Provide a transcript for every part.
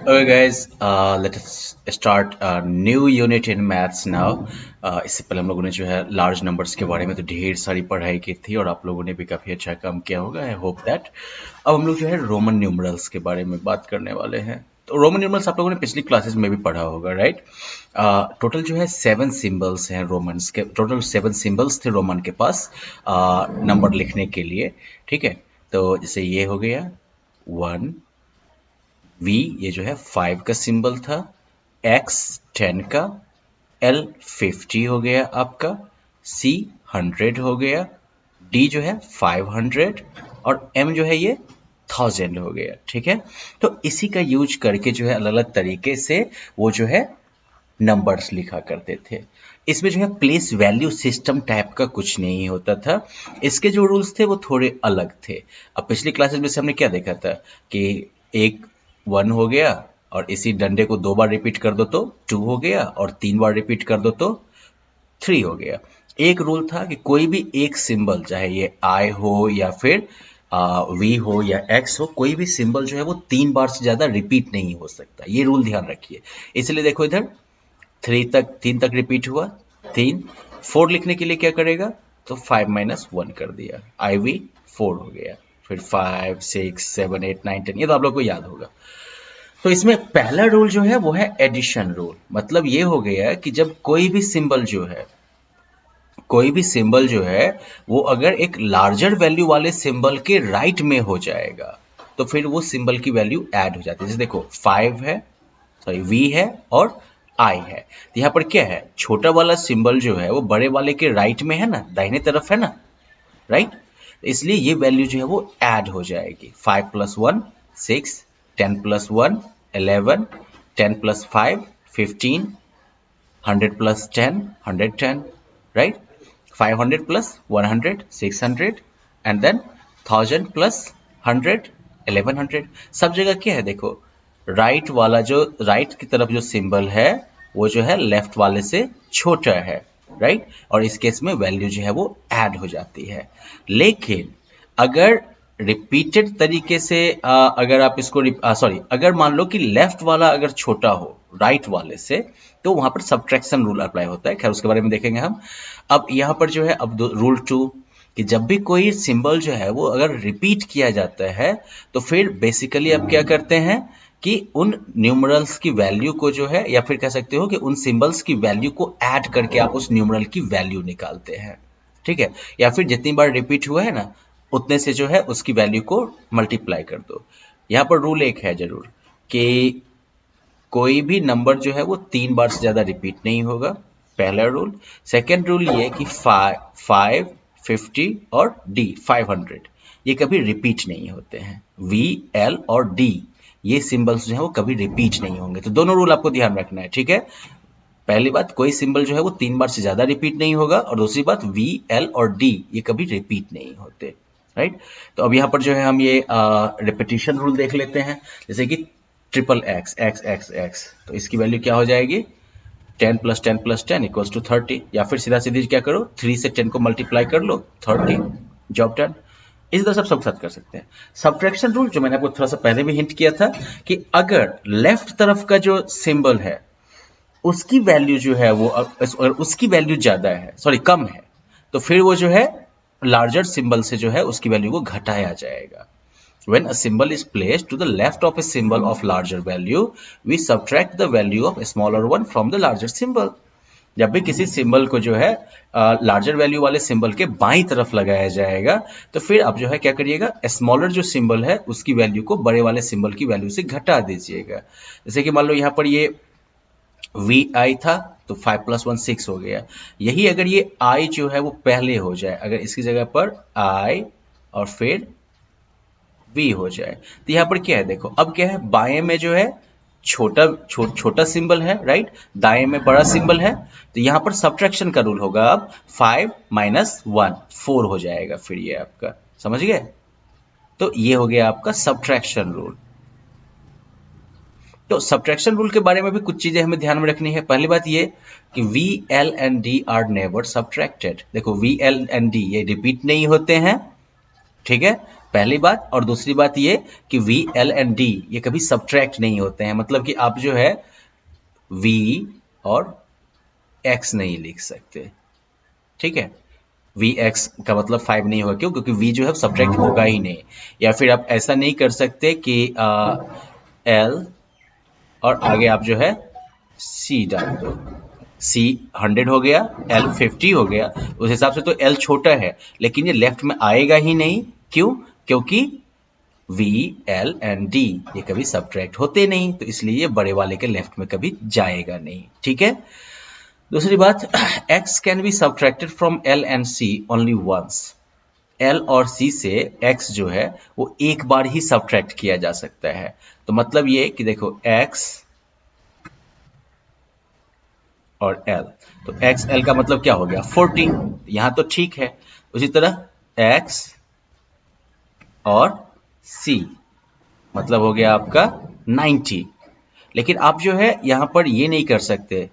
Okay, guys, let us start a new unit in maths now. इससे पहले हम लोगों ने जो है लार्ज नंबर्स के बारे में तो ढेर सारी पढ़ाई की थी और आप लोगों ने भी काफ़ी अच्छा काम किया होगा। आई होप दैट अब हम लोग जो है रोमन न्यूमरल्स के बारे में बात करने वाले हैं। तो रोमन न्यूमरल्स आप लोगों ने पिछली क्लासेस में भी पढ़ा होगा, राइट? टोटल जो है 7 सिंबल्स हैं रोमन्स के, टोटल 7 सिंबल्स थे रोमन के पास नंबर लिखने के लिए, ठीक है? तो जैसे ये हो गया 1, V ये जो है 5 का सिंबल था, X 10 का, L 50 हो गया आपका, C 100 हो गया, D जो है 500 और M जो है ये 1000 हो गया, ठीक है? तो इसी का यूज करके जो है अलग अलग तरीके से वो जो है नंबर्स लिखा करते थे। इसमें जो है प्लेस वैल्यू सिस्टम टाइप का कुछ नहीं होता था। इसके जो रूल्स थे वो थोड़े अलग थे। अब पिछली क्लासेस में से हमने क्या देखा था कि एक 1 हो गया और इसी डंडे को 2 बार रिपीट कर दो तो 2 हो गया और 3 बार रिपीट कर दो तो 3 हो गया। एक रूल था कि कोई भी एक सिंबल, चाहे ये I हो या फिर V हो या X हो, कोई भी सिंबल जो है वो 3 बार से ज्यादा रिपीट नहीं हो सकता। ये रूल ध्यान रखिए। इसलिए देखो इधर 3 तक रिपीट हुआ, 3, 4 लिखने के लिए क्या करेगा तो 5 माइनस 1 कर दिया, IV 4 हो गया, फिर 5 6 7 8 9 10, ये तो आप लोग को याद होगा। तो इसमें पहला रूल जो है वो है एडिशन रूल। मतलब ये हो गया कि जब कोई भी सिंबल जो है वो अगर एक लार्जर वैल्यू वाले सिंबल के राइट में हो जाएगा तो फिर वो सिंबल की वैल्यू ऐड हो जाती है। जैसे देखो 5 है, सॉरी V है और I है, तो यहाँ पर क्या है, छोटा वाला सिंबल जो है वो बड़े वाले के राइट में है ना, दाहिने तरफ है ना, राइट? इसलिए ये वैल्यू जो है वो ऐड हो जाएगी। 5 plus 1 6, 10 plus 1 11, 10 plus 5 15, 100 plus 10 110, right? 500 plus 100 600 and then 1000 plus 100 1100। सब जगह क्या है देखो, राइट वाला जो राइट की तरफ जो सिंबल है वो जो है लेफ्ट वाले से छोटा है, राइट? और इस केस में वैल्यू जो है वो ऐड हो जाती है। लेकिन अगर रिपीटेड तरीके से अगर आप इसको सॉरी, अगर मान लो कि लेफ्ट वाला अगर छोटा हो राइट वाले से तो वहां पर सब्ट्रैक्शन रूल अप्लाई होता है। खैर उसके बारे में देखेंगे हम। अब यहाँ पर जो है अब रूल 2 कि जब भी कोई सिंबल जो है वो अगर रिपीट किया जाता है तो फिर बेसिकली आप क्या करते हैं कि उन न्यूमरल्स की वैल्यू को जो है, या फिर कह सकते हो कि उन सिंबल्स की वैल्यू को ऐड करके आप उस न्यूमरल की वैल्यू निकालते हैं, ठीक है? या फिर जितनी बार रिपीट हुआ है ना उतने से जो है उसकी वैल्यू को मल्टीप्लाई कर दो। यहाँ पर रूल एक है जरूर कि कोई भी नंबर जो है वो 3 बार से ज्यादा रिपीट नहीं होगा, पहला रूल। सेकेंड रूल ये कि 5 50 और D 500 ये कभी रिपीट नहीं होते हैं। V L और D ये सिंबल्स जो है वो कभी रिपीट नहीं होंगे। तो दोनों रूल आपको ध्यान रखना है, ठीक है? पहली बात, कोई सिंबल जो है वो 3 बार से ज्यादा रिपीट नहीं होगा, और दूसरी बात V L और D ये कभी रिपीट नहीं होते, राइट? तो अब यहाँ पर जो है हम ये रिपीटिशन रूल देख लेते हैं। जैसे कि triple x x x x, तो इसकी वैल्यू क्या हो जाएगी 10 प्लस 10 प्लस 10 इक्वल्स टू 30, या फिर सीधा सीधी क्या करो 3 से 10 को मल्टीप्लाई कर लो 30, जॉब डन। इस तरह सब साथ कर सकते हैं। सब्ट्रैक्शन रूल जो मैंने आपको थोड़ा सा पहले भी हिंट किया था कि अगर लेफ्ट तरफ का जो सिंबल है उसकी वैल्यू जो है वो अगर उसकी वैल्यू ज्यादा है, सॉरी कम है, तो फिर वो जो है लार्जर सिंबल से जो है उसकी वैल्यू को घटाया जाएगा। When a symbol is placed to the left of a symbol of larger value, we subtract the value of a smaller one from the larger symbol. जब भी किसी सिंबल को जो है लार्जर वैल्यू वाले सिंबल के बाईं तरफ लगाया जाएगा तो फिर आप जो है क्या करिएगा, स्मॉलर जो सिंबल है उसकी वैल्यू को बड़े वाले सिंबल की वैल्यू से घटा दीजिएगा। जैसे कि मान लो यहाँ पर ये VI था तो 5 प्लस 1 6 हो गया। यही अगर ये I जो है वो पहले हो जाए, अगर इसकी जगह पर I और फिर V हो जाए, तो यहाँ पर क्या है देखो, अब क्या है, बाएं में जो है छोटा सिंबल है, राइट? दाएं में बड़ा सिंबल है, तो यहाँ पर सब्ट्रैक्शन का रूल होगा। अब 5 माइनस 1 4 हो जाएगा, फिर ये आपका समझ गए? तो ये हो गया आपका सब्ट्रैक्शन रूल। तो सब्ट्रैक्शन रूल के बारे में भी कुछ चीजें हमें ध्यान में रखनी है। पहली बात ये कि V L and D are never subtracted. देखो V L एंड D ये रिपीट नहीं होते हैं, ठीक है? पहली बात। और दूसरी बात ये कि V, L एंड D ये कभी सब्ट्रैक्ट नहीं होते हैं, मतलब कि आप जो है V और X नहीं लिख सकते, ठीक है। Vx का मतलब 5 नहीं होगा, क्यों? क्योंकि V जो है सब्ट्रैक्ट होगा ही नहीं। या फिर आप ऐसा नहीं कर सकते कि L और आगे आप जो है C डाल दो, C 100 हो गया, L 50 हो गया, उस हिसाब से तो L छोटा है, लेकिन ये लेफ्ट में आएगा ही नहीं। क्यों? क्योंकि V, L एंड D ये कभी सब्ट्रैक्ट होते नहीं, तो इसलिए ये बड़े वाले के लेफ्ट में कभी जाएगा नहीं, ठीक है। दूसरी बात, x can be subtracted from L and C only once. L और C से x जो है वो एक बार ही सब्ट्रैक्ट किया जा सकता है। तो मतलब ये कि देखो x और L, तो x L का मतलब क्या हो गया 40, यहां तो ठीक है। उसी तरह x और C मतलब हो गया आपका 90। लेकिन आप जो है यहां पर ये नहीं कर सकते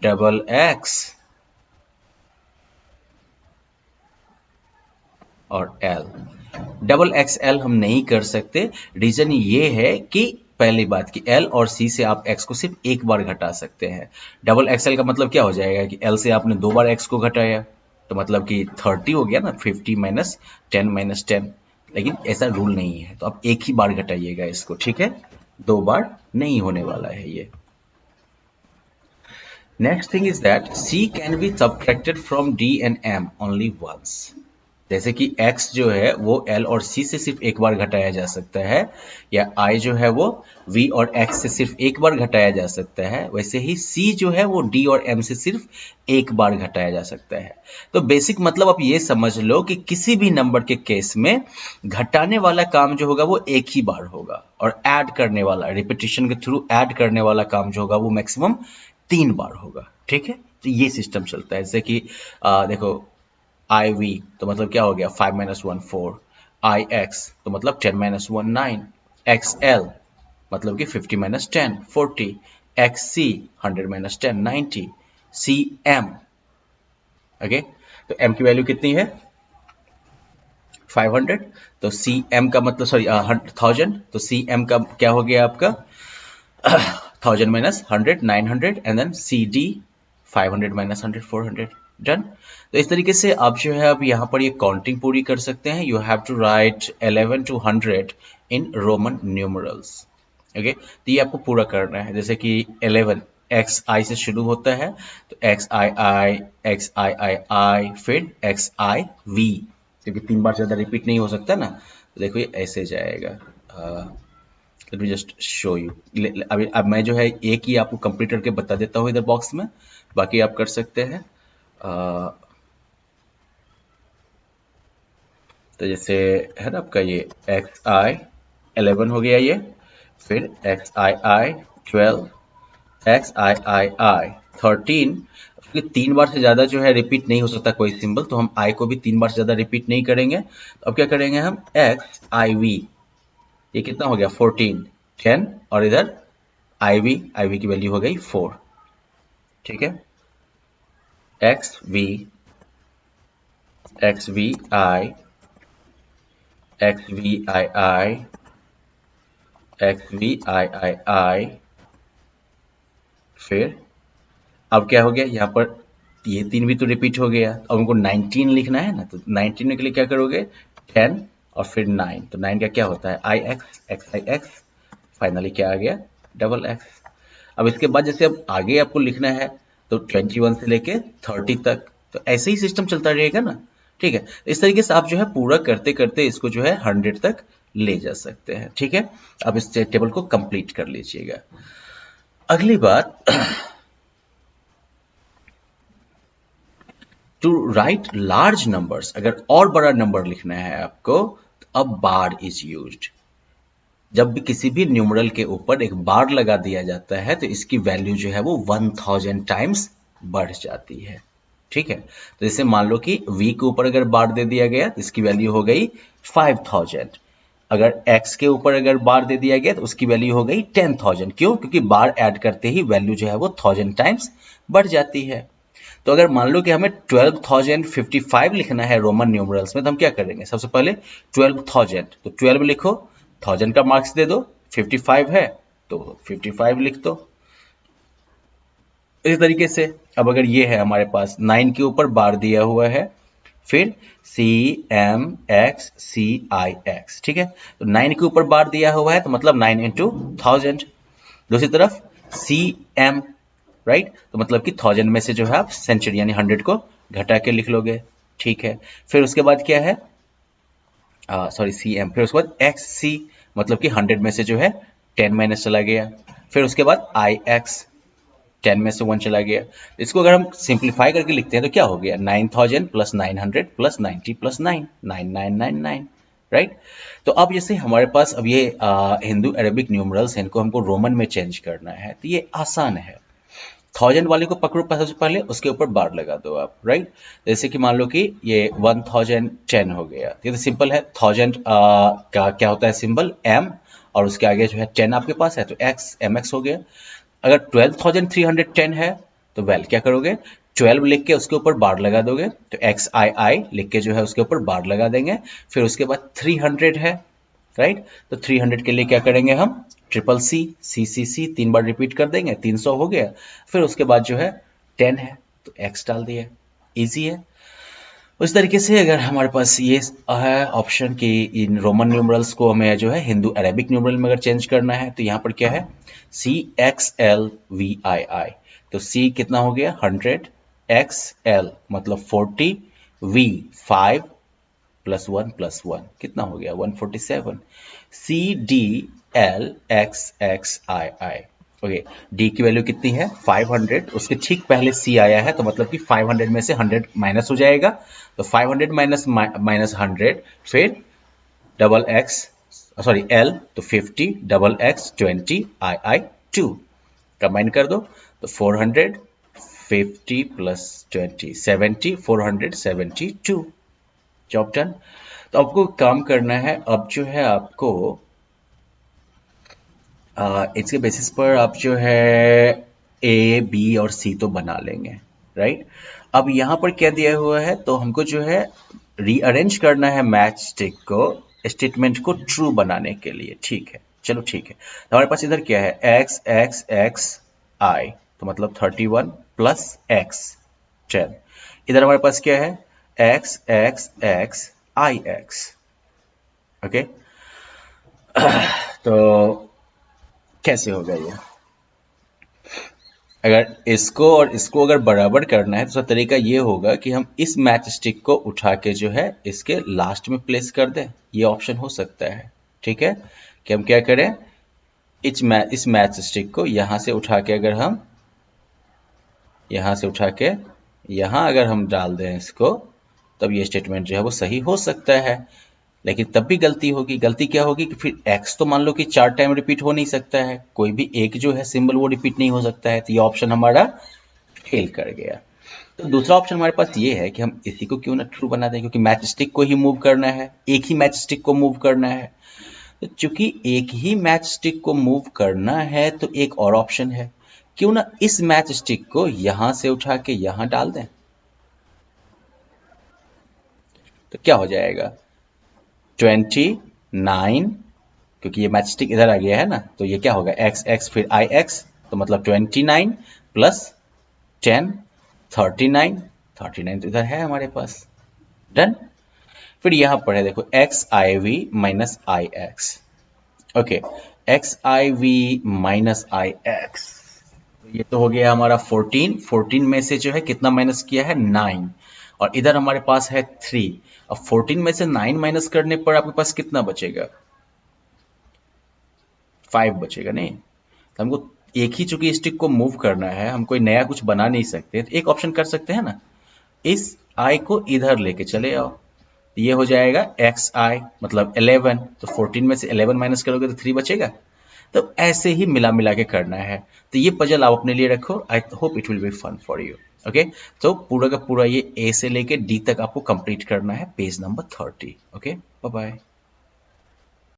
डबल x और L, डबल XL हम नहीं कर सकते। रीजन ये है कि पहली बात कि L और C से आप x को सिर्फ एक बार घटा सकते हैं। डबल XL का मतलब क्या हो जाएगा कि L से आपने दो बार x को घटाया, तो मतलब कि 30 हो गया ना, 50 माइनस 10, लेकिन ऐसा रूल नहीं है, तो आप एक ही बार घटाइएगा इसको, ठीक है, दो बार नहीं होने वाला है ये। Next thing is that C can be subtracted from D and M only once. जैसे कि x जो है वो L और C से सिर्फ एक बार घटाया जा सकता है, या I जो है वो V और X से सिर्फ एक बार घटाया जा सकता है, वैसे ही C जो है वो D और M से सिर्फ एक बार घटाया जा सकता है। तो बेसिक मतलब आप ये समझ लो कि किसी भी नंबर के केस में घटाने वाला काम जो होगा वो एक ही बार होगा, और ऐड करने वाला, रिपीटिशन के थ्रू ऐड करने वाला काम जो होगा वो मैक्सिमम 3 बार होगा, ठीक है। तो ये सिस्टम चलता है। जैसे कि देखो IV तो मतलब क्या हो गया 5 - 1 4, IX तो मतलब 10 - 1 9, XL मतलब कि 50 - 10 40, XC 100 - 10 90, CM ओके। तो M की वैल्यू कितनी है 500, तो CM का मतलब सॉरी 1000, तो CM का क्या हो गया आपका 1000 - 100 900 एंड देन CD 500 - 100 400 डन। तो इस तरीके से आप जो है अब यहाँ पर ये काउंटिंग पूरी कर सकते हैं। You have to write 11 to 100 in Roman numerals, okay. तो ये आपको पूरा करना है। जैसे कि 11 XI से शुरू होता है, तो XII XIII फिर XIV, क्योंकि 3 बार ज़्यादा रिपीट नहीं हो सकता ना, तो देखो ये ऐसे जाएगा। Let me just show you. अभी अब मैं जो है एक ही आपको कंप्लीट करके बता देता हूँ इधर बॉक्स में, बाकी आप कर सकते हैं। तो जैसे है ना आपका ये XI 11 हो गया ये, फिर XII 12, XIII 13, क्योंकि 3 बार से ज़्यादा जो है रिपीट नहीं हो सकता कोई सिंबल, तो हम I को भी 3 बार से ज़्यादा रिपीट नहीं करेंगे। तो अब क्या करेंगे हम XIV, ये कितना हो गया 14 10, और इधर IV की वैल्यू हो गई 4, ठीक है। XV XVI XVII XVIII, फिर अब क्या हो गया यहाँ पर ये 3 भी तो रिपीट हो गया। अब उनको 19 लिखना है ना, तो 19 के लिए क्या करोगे 10 और फिर 9, तो 9 का क्या होता है IX XIX, फाइनली क्या आ गया डबल X। अब इसके बाद जैसे अब आगे आपको लिखना है तो 21 से लेके 30 तक, तो ऐसे ही सिस्टम चलता रहेगा ना, ठीक है। इस तरीके से आप जो है पूरा करते करते इसको जो है 100 तक ले जा सकते हैं, ठीक है। अब इस टेबल को कंप्लीट कर लीजिएगा। अगली बात, टू राइट लार्ज नंबर्स, अगर और बड़ा नंबर लिखना है आपको, तो अब बार इज यूज्ड। जब भी किसी भी न्यूमरल के ऊपर एक बार लगा दिया जाता है तो इसकी वैल्यू जो है वो 1000 टाइम्स बढ़ जाती है, ठीक है। तो जैसे मान लो कि v के ऊपर अगर बार दे दिया गया तो इसकी वैल्यू हो गई 5000, अगर x के ऊपर अगर बार दे दिया गया तो उसकी वैल्यू हो गई 10000। क्यों? क्योंकि बार ऐड करते ही वैल्यू जो है वो 1000 टाइम्स बढ़ जाती है। तो अगर मान लो कि हमें 12,055 लिखना है रोमन न्यूमरल्स में, तो हम क्या करेंगे? सबसे पहले 12,000, तो 12 लिखो, 1000 का मार्क्स दे दो, 55 है तो 55 लिख दो। इस तरीके से अब अगर ये है हमारे पास 9 के ऊपर बार दिया हुआ है, फिर CMXCIX, ठीक है, तो 9 के ऊपर बार दिया हुआ है तो मतलब 9 into 1000। दूसरी तरफ CM, राइट, तो मतलब कि 1000 में से जो है आप सेंचुरी यानी 100 को घटा के लिख लोगे, ठीक है। फिर उसके बाद क्या है, सॉरी CM, फिर उसके बाद XC, मतलब कि 100 में से जो है 10 माइनस चला गया। फिर उसके बाद IX, 10 में से 1 चला गया। इसको अगर हम सिंप्लीफाई करके लिखते हैं तो क्या हो गया, 9000 प्लस 900 प्लस 90 प्लस 9, 9999, राइट। तो अब जैसे हमारे पास अब ये हिंदू अरेबिक न्यूमरल्स हैं, इनको हमको रोमन में चेंज करना है, तो ये आसान है। 1000 वाले को पकड़ो सबसे पहले, उसके ऊपर बार लगा दो आप, राइट। जैसे कि मान लो कि ये 1010 हो गया, ये तो सिंपल है। 1000 का क्या होता है सिंबल, M, और उसके आगे जो है 10 आपके पास है तो X, MX हो गया। अगर 12,310 है तो वेल क्या करोगे, 12 लिख के उसके ऊपर बार लगा दोगे, तो XII लिख के जो है उसके ऊपर बार लगा देंगे। फिर उसके बाद 300 है, राइट, तो 300 के लिए क्या करेंगे हम, CCC 3 बार रिपीट कर देंगे, 300 हो गया। फिर उसके बाद जो है 10 है तो X डाल दिया, इजी है। उस तरीके से अगर हमारे पास ये है ऑप्शन कि इन रोमन न्यूमरल्स को हमें जो है हिंदू अरेबिक न्यूमरल में अगर चेंज करना है, तो यहाँ पर क्या है, CXLVII, तो C कितना हो गया 100, XL मतलब 40, V 5 प्लस 1 प्लस 1 कितना हो गया 147, CDLXXII, ओके, डी की वैल्यू कितनी है 500, उसके ठीक पहले C आया है तो मतलब कि 500 में से 100 माइनस हो जाएगा, तो 500 माइनस 100, फिर डबल एक्स, सॉरी L तो 50, डबल एक्स 20, II 2, कंबाइन कर दो तो 450 प्लस 20 70, 472, जॉब डन। तो आपको काम करना है, अब जो है आपको इसके बेसिस पर आप जो है A, B और C तो बना लेंगे, राइट। अब यहाँ पर क्या दिया हुआ है, तो हमको जो है रीअरेंज करना है मैच स्टिक को स्टेटमेंट को ट्रू बनाने के लिए, ठीक है, चलो ठीक है। तो हमारे पास इधर क्या है XXXI, तो मतलब 31 प्लस X 10, इधर हमारे पास क्या है XXXIX, ओके। तो कैसे होगा ये, अगर इसको और इसको अगर बराबर करना है तो उसका तरीका ये होगा कि हम इस मैच स्टिक को उठा के जो है इसके लास्ट में प्लेस कर दें, ये ऑप्शन हो सकता है, ठीक है, कि हम क्या करें, इस मैच स्टिक को यहां से उठा के अगर हम यहां से उठा के यहां अगर हम डाल दें इसको, तब ये स्टेटमेंट जो है वो सही हो सकता है। लेकिन तब भी गलती होगी, गलती क्या होगी कि फिर x तो मान लो कि 4 टाइम रिपीट हो नहीं सकता है, कोई भी एक जो है सिंबल वो रिपीट नहीं हो सकता है, तो ये ऑप्शन हमारा फेल कर गया। तो दूसरा ऑप्शन हमारे पास ये है कि हम इसी को क्यों ना ट्रू बना दें, क्योंकि मैच स्टिक को ही मूव करना है, एक ही मैच स्टिक को मूव करना है। तो चूंकि एक ही मैच स्टिक को मूव करना है तो एक और ऑप्शन है, क्यों ना इस मैच स्टिक को यहां से उठा के यहां डाल दें, तो क्या हो जाएगा 29, क्योंकि ये मैच स्टिक इधर आ गया है ना, तो ये क्या होगा XX फिर IX, तो मतलब 29 प्लस 10 39, 39 तो इधर है हमारे पास, डन। फिर यहां पर है देखो XIV minus IX, okay, XIV minus IX, ये तो हो गया हमारा 14 में से जो है कितना माइनस किया है 9, और इधर हमारे पास है 3। अब 14 में से 9 माइनस करने पर आपके पास कितना बचेगा 5 बचेगा, नहीं, तो हमको एक ही चूंकि स्टिक को मूव करना है, हम कोई नया कुछ बना नहीं सकते, तो एक ऑप्शन कर सकते हैं ना, इस I को इधर लेके चले आओ, ये हो जाएगा XI मतलब 11, तो 14 में से 11 माइनस करोगे तो 3 बचेगा। तो ऐसे ही मिला मिला के करना है, तो ये पजल आप अपने लिए रखो, I hope it will be fun for you, okay. तो पूरा का पूरा ये A से लेके D तक आपको कंप्लीट करना है page number 30, okay, bye bye.